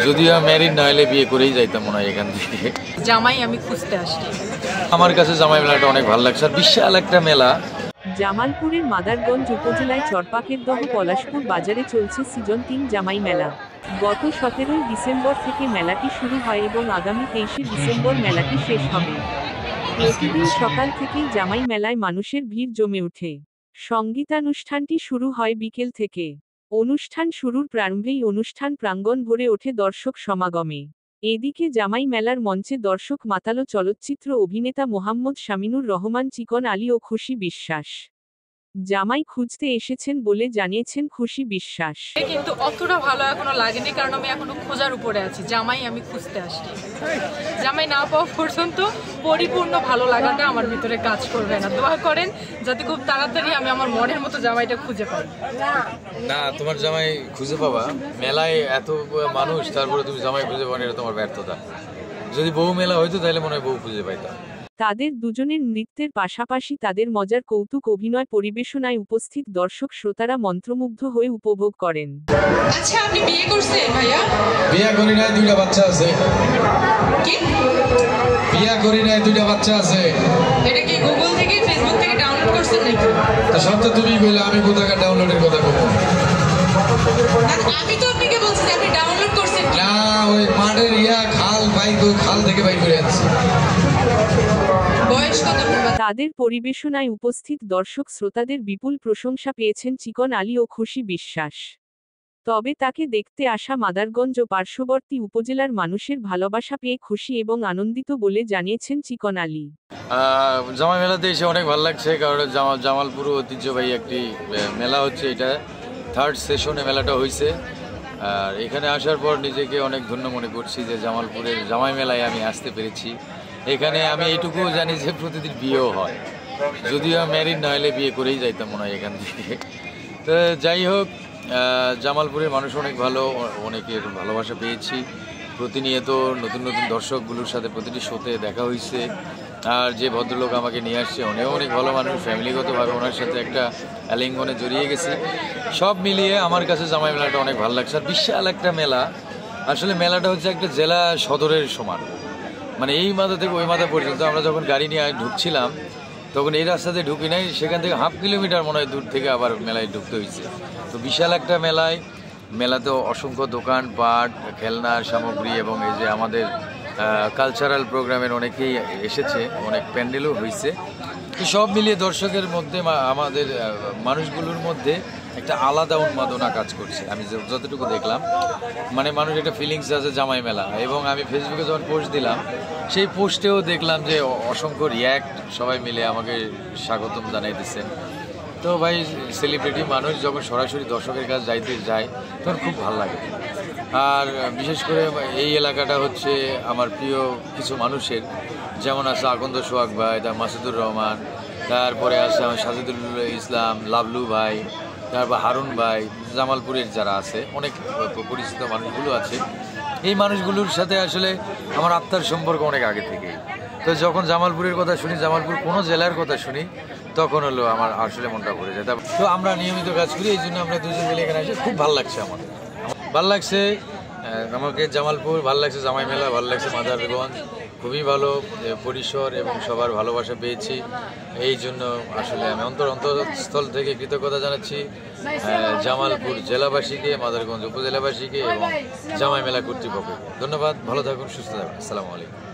যদিও ম্যারিড না হলে বিয়ে করেই যাইতাম মনে হয় এখান থেকে। জামাই আমি খুঁজতে আসছি। আমার কাছে জামাই মেলাটা অনেক ভালো লাগছে, আর বিশাল একটা মেলা। জামালপুরের মাদারগঞ্জ উপজেলায় চরপাকেরদহ পলাশপুর বাজারে চলছে সিজন ৩ জামাই মেলা। গত ১৭ ডিসেম্বর থেকে মেলাটি শুরু হয় এবং আগামী ২৩ ডিসেম্বর মেলাটি শেষ হবে। প্রতিদিন সকাল থেকেই জামাই মেলায় মানুষের ভিড় জমে ওঠে। সঙ্গীতানুষ্ঠানটি শুরু হয় বিকেল থেকে। অনুষ্ঠান শুরুর প্রারম্ভেই অনুষ্ঠান প্রাঙ্গণ ভরে ওঠে দর্শক সমাগমে। এদিকে জামাই মেলার মঞ্চে দর্শক মাতালো চলচ্চিত্র অভিনেতা মোহাম্মদ শামিনুর রহমান, চিকন আলী ও খুশি বিশ্বাস। জামাই খুঁজতে এসেছেন বলে জানিয়েছেন খুশি বিশ্বাস। কিন্তু অতটা ভালো এখনো লাগেনি, কারণ আমি এখনো খোঁজার উপরে আছি। জামাই আমি খুঁজতে আসছি। জামাই না পাওয়া পর্যন্ত পরিপূর্ণ ভালো লাগাটা আমার ভিতরে কাজ করবে না। দোয়া করেন যাতে খুব তাড়াতাড়ি আমি আমার মনের মতো জামাইটা খুঁজে পাই। না, তোমার জামাই খুঁজে পাবা। মেলায় এত মানুষ, তারপরে তুমি জামাই খুঁজে পাও, এটা তোমার ব্যর্থতা। যদি বউ মেলা হইতো তাহলে মনে হয় বউ খুঁজে পাইতাম। তাদের দুজনের নৃত্যের পাশাপাশি তাদের মজার কৌতুক অভিনয় পরিবেশনায় উপস্থিত দর্শক শ্রোতারা মন্ত্রমুগ্ধ হয়ে উপভোগ করেন। আচ্ছা, আপনি বিয়ে করছেন ভাইয়া? বিয়ে করি নাই, 2টা বাচ্চা আছে। কি বিয়ে করি নাই, 2টা বাচ্চা আছে। এটা কি গুগল থেকে ফেসবুক থেকে ডাউনলোড করছেন নাকি? তো সব তো তুমি কইলে, আমি কোথাকার ডাউনলোডের কথা বলবো? আমি তো আপনাকে বলছি যে আপনি ডাউনলোড করছেন। না, ওই মাঠের খাল খাল থেকে বাইর করে আনছি। বয়স কত? তাদের পরিবেশনায় উপস্থিত দর্শক শ্রোতাদের বিপুল প্রশংসা পেয়েছেন চিকন আলী ও খুশি বিশ্বাস। তবে তাকে দেখতে আসা মাদারগঞ্জ ও পার্শ্ববর্তী উপজেলার মানুষের ভালোবাসা পেয়ে খুশি এবং আনন্দিত বলে জানিয়েছেন চিকন আলী। জামাই মেলাতে এসে অনেক ভালো লাগছে, কারণ জামালপুর ঐতিহ্যবাহী একটি মেলা হচ্ছে। এটা 3rd সেশনে মেলাটা হয়েছে। আর এখানে আসার পর নিজেকে অনেক ধন্য মনে করছি যে জামালপুরের জামাই মেলায় আমি আসতে পেরেছি। এখানে আমি এইটুকু জানি যে প্রতিদিন বিয়েও হয়, যদিও ম্যারিড না হলে বিয়ে করেই যাইতাম মনে হয় এখান থেকে। তো যাই হোক, জামালপুরের মানুষ অনেক ভালো, অনেকের ভালোবাসা পেয়েছি। প্রতিনিয়ত নতুন নতুন দর্শকগুলোর সাথে প্রতিটি শোতে দেখা হয়েছে। আর যে ভদ্রলোক আমাকে নিয়ে আসছে উনিও অনেক ভালো মানুষ, ফ্যামিলিগতভাবে ওনার সাথে একটা আলিঙ্গনে জড়িয়ে গেছি। সব মিলিয়ে আমার কাছে জামাই মেলাটা অনেক ভালো লাগছে। আর বিশাল একটা মেলা। আসলে মেলাটা হচ্ছে একটা জেলা সদরের সমান, মানে এই মাথা থেকে ওই মাথা পর্যন্ত। আমরা যখন গাড়ি নিয়ে ঢুকছিলাম তখন এই রাস্তাতে ঢুকি নাই, সেখান থেকে 1/2 কিলোমিটার মনে হয় দূর থেকে আবার মেলায় ঢুকতে হয়েছে। তো বিশাল একটা মেলাতে অসংখ্য দোকানপাট, খেলনার সামগ্রী এবং এই যে আমাদের কালচারাল প্রোগ্রামের অনেকেই এসেছে, অনেক প্যান্ডেলও হয়েছে। তো সব মিলিয়ে দর্শকের মধ্যে, আমাদের মানুষগুলোর মধ্যে একটা আলাদা উন্মাদনা কাজ করছে। আমি যতটুকু দেখলাম, মানে মানুষ একটা ফিলিংস আছে জামাই মেলা। এবং আমি ফেসবুকে যখন পোস্ট দিলাম, সেই পোস্টেও দেখলাম যে অসংখ্য রিয়্যাক্ট, সবাই মিলে আমাকে স্বাগতম জানাইতেছেন। তো ভাই, সেলিব্রিটি মানুষ যখন সরাসরি দর্শকের কাছে যায় তখন খুব ভালো লাগে। আর বিশেষ করে এই এলাকাটা হচ্ছে আমার প্রিয় কিছু মানুষের, যেমন আছে আকন্দ সোহাগ ভাই, তার মাসুদুর রহমান, তারপরে আছে আমার সাজিদুল ইসলাম, লাভলু ভাই, তারপর হারুন ভাই, জামালপুরের যারা আছে অনেক পরিচিত মানুষগুলো আছে। এই মানুষগুলোর সাথে আসলে আমার আত্মার সম্পর্ক অনেক আগে থেকেই। তো যখন জামালপুরের কথা শুনি, জামালপুর কোনো জেলার কথা শুনি, তখন হলো আমার আসলে মনটা ভরে যায়। তো আমরা নিয়মিত কাজ করি, এই জন্য আমরা দুজন মিলে এখানে আসি। খুব ভালো লাগছে আমাদের, ভালো লাগছে আমাকে জামালপুর, ভালো লাগছে জামাই মেলা, ভালো লাগছে মাদারগঞ্জ। খুবই ভালো পরিসর এবং সবার ভালোবাসা পেয়েছি। এই জন্য আসলে আমি অন্তঃস্থল থেকে কৃতজ্ঞতা জানাচ্ছি জামালপুর জেলাবাসীকে, মাদারগঞ্জ উপজেলাবাসীকে এবং জামাই মেলা কর্তৃপক্ষকে। ধন্যবাদ। ভালো থাকুন, সুস্থ থাকুন। আসসালামু আলাইকুম।